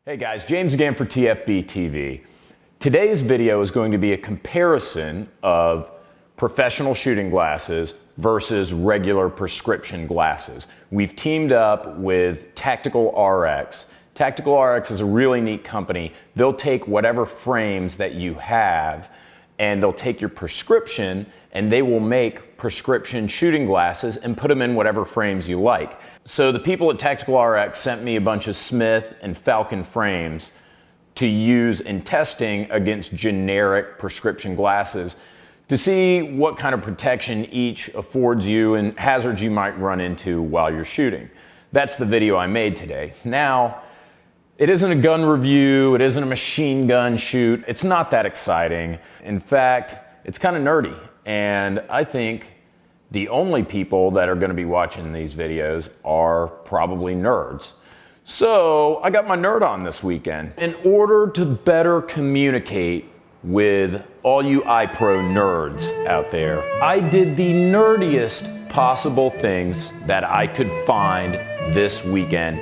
Hey guys, James again for TFB TV. Today's video is going to be a comparison of professional shooting glasses versus regular prescription glasses. We've teamed up with Tactical RX. Tactical RX is a really neat company. They'll take whatever frames that you have and they'll take your prescription and they will make prescription shooting glasses and put them in whatever frames you like. So the people at Tactical RX sent me a bunch of Smith and Falcon frames to use in testing against generic prescription glasses to see what kind of protection each affords you and hazards you might run into while you're shooting. That's the video I made today. Now, it isn't a gun review, it isn't a machine gun shoot, it's not that exciting. In fact, it's kind of nerdy, and I think the only people that are going to be watching these videos are probably nerds. So I got my nerd on this weekend. In order to better communicate with all you iPro nerds out there, I did the nerdiest possible things that I could find this weekend.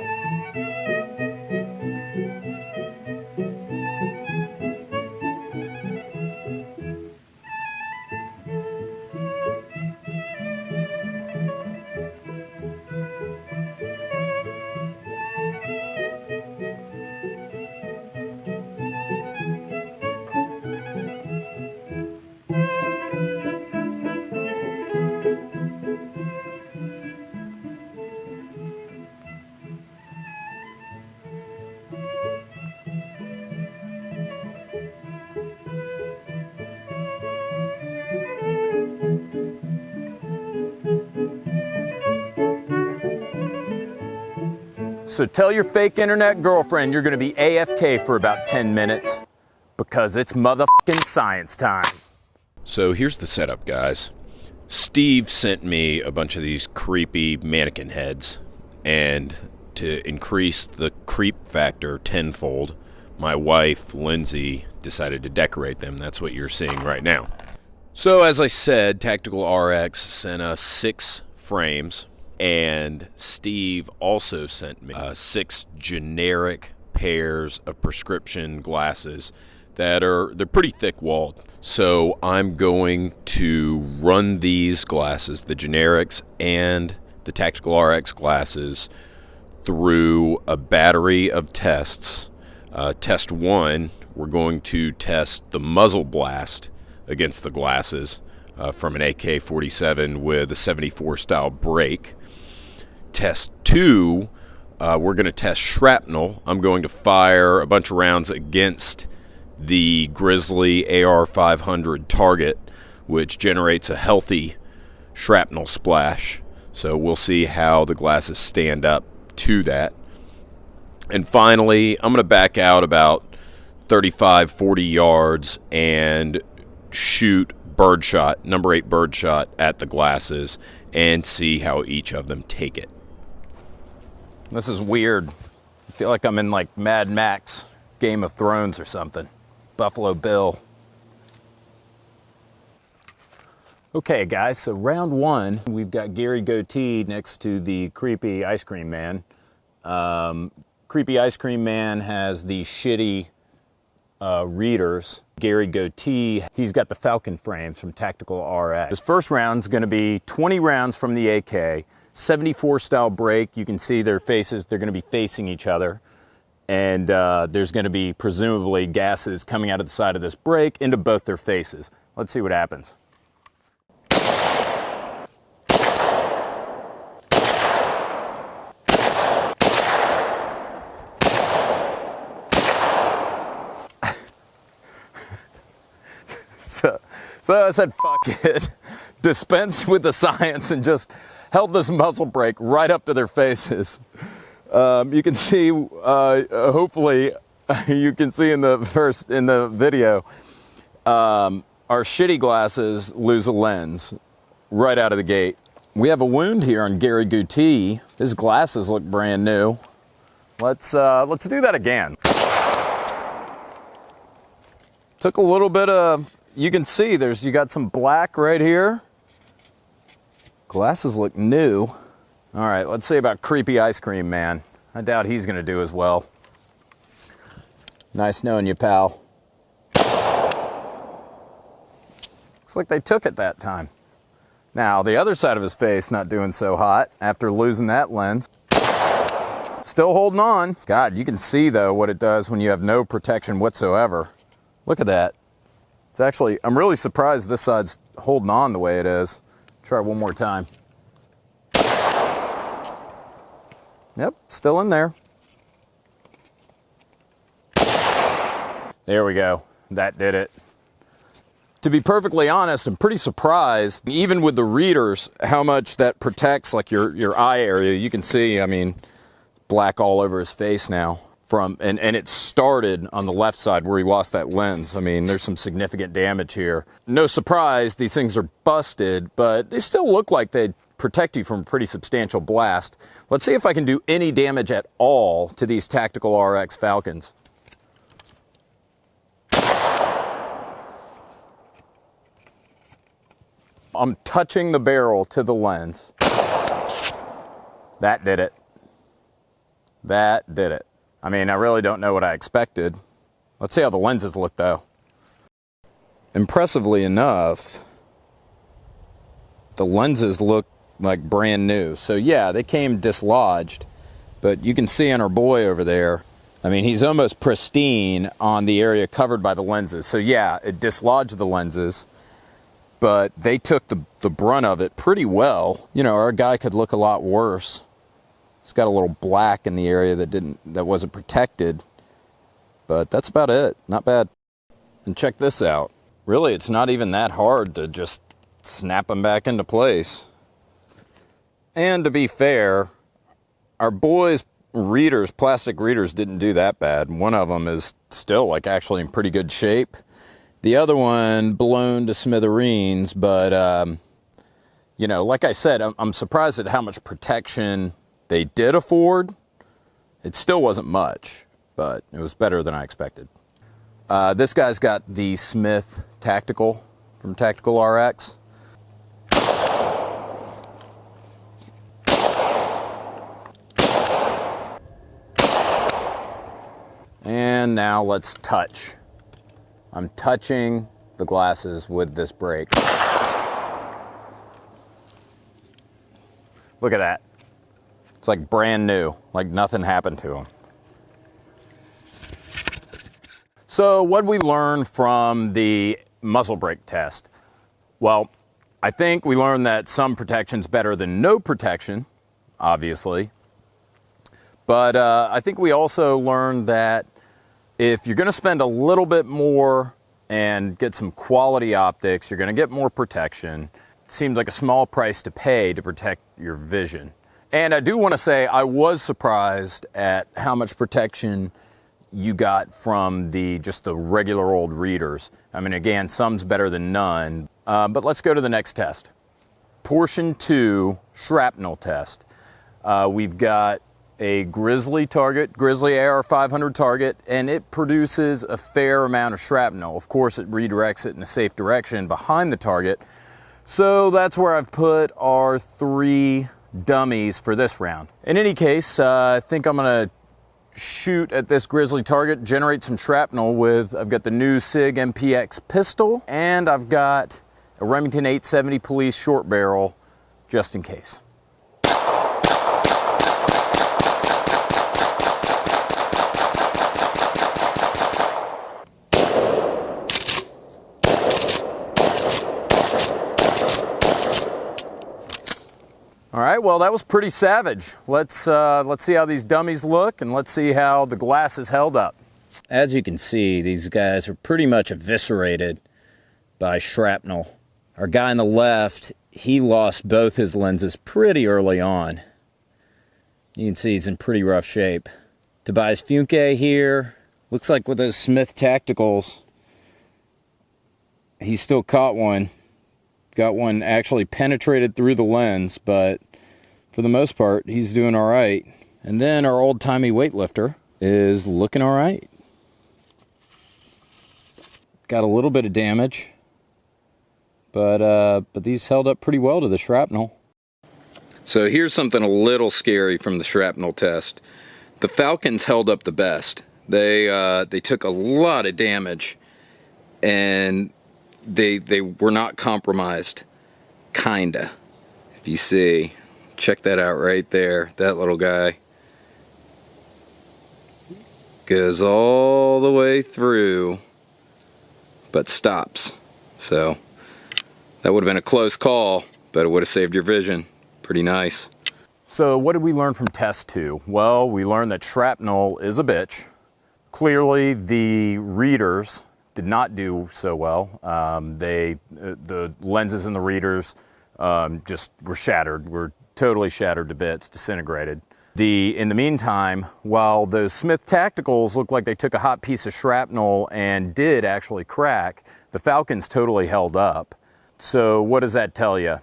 So tell your fake internet girlfriend you're gonna be AFK for about 10 minutes because it's motherfucking science time. So here's the setup, guys. Steve sent me a bunch of these creepy mannequin heads, and to increase the creep factor tenfold, my wife, Lindsay, decided to decorate them. That's what you're seeing right now. So as I said, Tactical RX sent us 6 frames. And Steve also sent me 6 generic pairs of prescription glasses they're pretty thick-walled. So I'm going to run these glasses, the generics and the Tactical RX glasses, through a battery of tests. Test 1, we're going to test the muzzle blast against the glasses from an AK-47 with a 74 style break. Test 2, we're going to test shrapnel. I'm going to fire a bunch of rounds against the Grizzly AR-500 target, which generates a healthy shrapnel splash. So we'll see how the glasses stand up to that. And finally, I'm going to back out about 35-40 yards and shoot birdshot, number 8 birdshot at the glasses and see how each of them take it. This is weird. I feel like I'm in like Mad Max, Game of Thrones or something. Buffalo Bill. Okay guys, so round 1, we've got Gary Goatee next to the Creepy Ice Cream Man. Creepy Ice Cream Man has the shitty readers. Gary Goatee, he's got the Falcon frames from Tactical RX. This first round's gonna be 20 rounds from the AK. 74 style break. You can see their faces, they're going to be facing each other, and there's going to be presumably gases coming out of the side of this break into both their faces. Let's see what happens. So I said fuck it, dispense with the science, and just held this muzzle brake right up to their faces. You can see, hopefully, you can see in the video, our shitty glasses lose a lens right out of the gate. We have a wound here on Gary Goatee. His glasses look brand new. Let's do that again. Took a little bit of, you can see you got some black right here. Glasses look new. All right, let's see about Creepy Ice Cream Man. I doubt he's gonna do as well. Nice knowing you, pal. Looks like they took it that time. Now, the other side of his face not doing so hot after losing that lens. Still holding on. God, you can see, though, what it does when you have no protection whatsoever. Look at that. It's actually, I'm really surprised this side's holding on the way it is. Try one more time. Yep, still in there. There we go. That did it. To be perfectly honest, I'm pretty surprised, even with the readers, how much that protects like your eye area. You can see, I mean, black all over his face now. And it started on the left side where he lost that lens. I mean, there's some significant damage here. No surprise, these things are busted, but they still look like they'd protect you from a pretty substantial blast. Let's see if I can do any damage at all to these Tactical RX Falcons. I'm touching the barrel to the lens. That did it. That did it. I mean, I really don't know what I expected. Let's see how the lenses look, though. Impressively enough, the lenses look like brand new. So yeah, they came dislodged, but you can see on our boy over there, I mean, he's almost pristine on the area covered by the lenses. So yeah, it dislodged the lenses, but they took the brunt of it pretty well. You know, our guy could look a lot worse. It's got a little black in the area that wasn't protected, but that's about it. Not bad. And check this out. Really, it's not even that hard to just snap them back into place. And to be fair, our boys' readers, plastic readers, didn't do that bad. One of them is still like actually in pretty good shape. The other one blown to smithereens, but you know, like I said, I'm surprised at how much protection they did afford. It still wasn't much, but it was better than I expected. This guy's got the Smith Tactical from Tactical RX. And now let's touch. I'm touching the glasses with this brake. Look at that. It's like brand new, like nothing happened to them. So what'd we learn from the muzzle brake test? Well, I think we learned that some protection's better than no protection, obviously. But I think we also learned that if you're gonna spend a little bit more and get some quality optics, you're gonna get more protection. It seems like a small price to pay to protect your vision. And I do want to say I was surprised at how much protection you got from just the regular old readers. I mean, again, some's better than none. But let's go to the next test. Portion 2, shrapnel test. We've got a Grizzly target, Grizzly AR-500 target, and it produces a fair amount of shrapnel. Of course, it redirects it in a safe direction behind the target. So that's where I've put our 3 dummies for this round. In any case, I think I'm gonna shoot at this Grizzly target, generate some shrapnel with, I've got the new SIG MPX pistol, and I've got a Remington 870 Police short barrel, just in case. All right, well, that was pretty savage. Let's see how these dummies look, and let's see how the glasses held up. As you can see, these guys are pretty much eviscerated by shrapnel. Our guy on the left, he lost both his lenses pretty early on. You can see he's in pretty rough shape. Tobias Funke here, looks like with those Smith Tacticals, he still caught one. Got one actually penetrated through the lens, but for the most part, he's doing all right. And then our old-timey weightlifter is looking all right. Got a little bit of damage, but these held up pretty well to the shrapnel. So here's something a little scary from the shrapnel test. The Falcons held up the best. They took a lot of damage, and they were not compromised, kinda. If you see, check that out right there. That little guy goes all the way through, but stops. So that would have been a close call, but it would have saved your vision. Pretty nice. So what did we learn from test 2? Well, we learned that shrapnel is a bitch. Clearly the readers did not do so well. The lenses in the readers just were shattered, were totally shattered to bits, disintegrated. In the meantime, while those Smith Tacticals looked like they took a hot piece of shrapnel and did actually crack, the Falcons totally held up. So what does that tell you?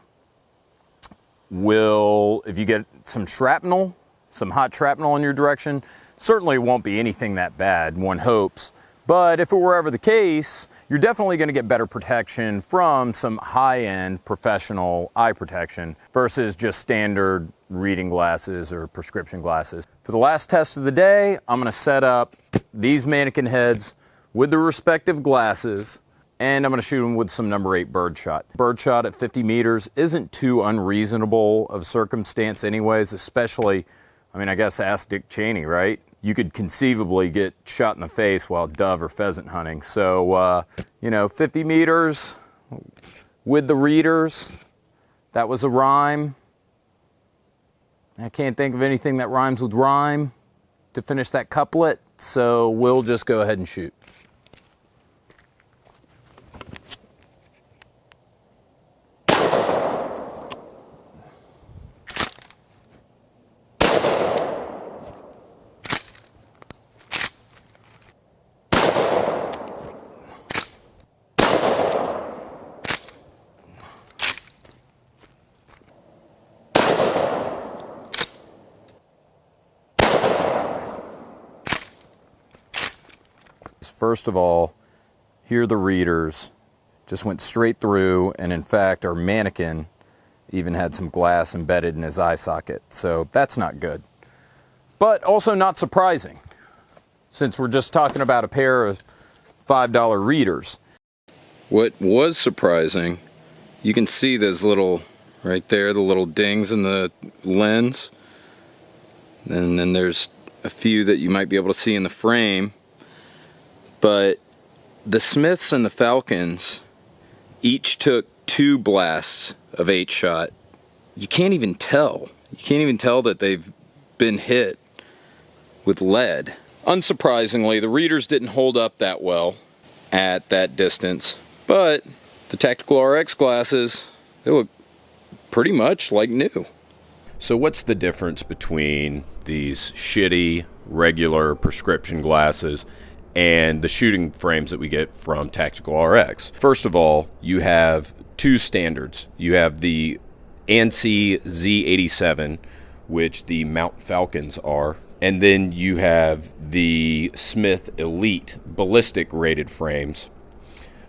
If you get some shrapnel, some hot shrapnel in your direction, certainly won't be anything that bad, one hopes. But if it were ever the case, you're definitely going to get better protection from some high-end professional eye protection versus just standard reading glasses or prescription glasses. For the last test of the day, I'm going to set up these mannequin heads with the respective glasses, and I'm going to shoot them with some number 8 birdshot. Birdshot at 50 meters isn't too unreasonable of circumstance anyways, especially, I mean, I guess ask Dick Cheney, right? You could conceivably get shot in the face while dove or pheasant hunting. So, 50 meters with the readers, that was a rhyme. I can't think of anything that rhymes with rhyme to finish that couplet, so we'll just go ahead and shoot. First of all, here are the readers, just went straight through, and in fact our mannequin even had some glass embedded in his eye socket, so that's not good. But also not surprising, since we're just talking about a pair of $5 readers. What was surprising, you can see those little, right there, the little dings in the lens, and then there's a few that you might be able to see in the frame. But the Smiths and the Falcons each took 2 blasts of 8-shot. You can't even tell. You can't even tell that they've been hit with lead. Unsurprisingly, the readers didn't hold up that well at that distance. But the Tactical RX glasses, they look pretty much like new. So what's the difference between these shitty, regular prescription glasses and the shooting frames that we get from Tactical RX? First of all, you have 2 standards. You have the ANSI Z87, which the Mount Falcons are, and then you have the Smith Elite ballistic rated frames.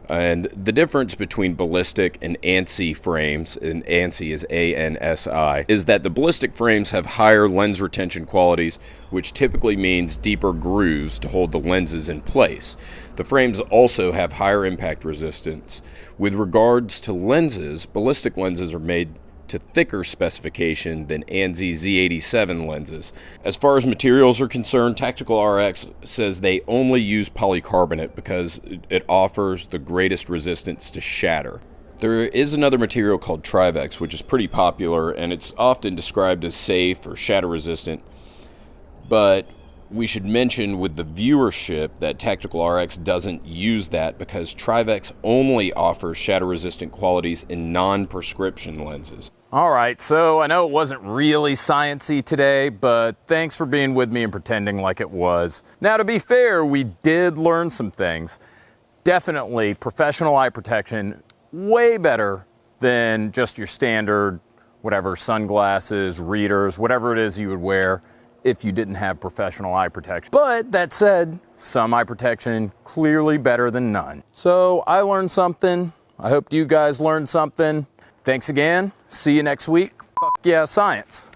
And the difference between ballistic and ANSI frames, and ANSI is ANSI, is that the ballistic frames have higher lens retention qualities, which typically means deeper grooves to hold the lenses in place. The frames also have higher impact resistance. With regards to lenses, ballistic lenses are made to thicker specification than ANSI Z87 lenses. As far as materials are concerned, Tactical RX says they only use polycarbonate because it offers the greatest resistance to shatter. There is another material called Trivex, which is pretty popular, and it's often described as safe or shatter resistant. But we should mention with the viewership that Tactical RX doesn't use that because Trivex only offers shatter-resistant qualities in non-prescription lenses. All right, so I know it wasn't really sciencey today, but thanks for being with me and pretending like it was. Now, to be fair, we did learn some things. Definitely professional eye protection, way better than just your standard, whatever, sunglasses, readers, whatever it is you would wear if you didn't have professional eye protection. But that said, some eye protection clearly better than none. So I learned something. I hope you guys learned something. Thanks again. See you next week. Fuck yeah, science.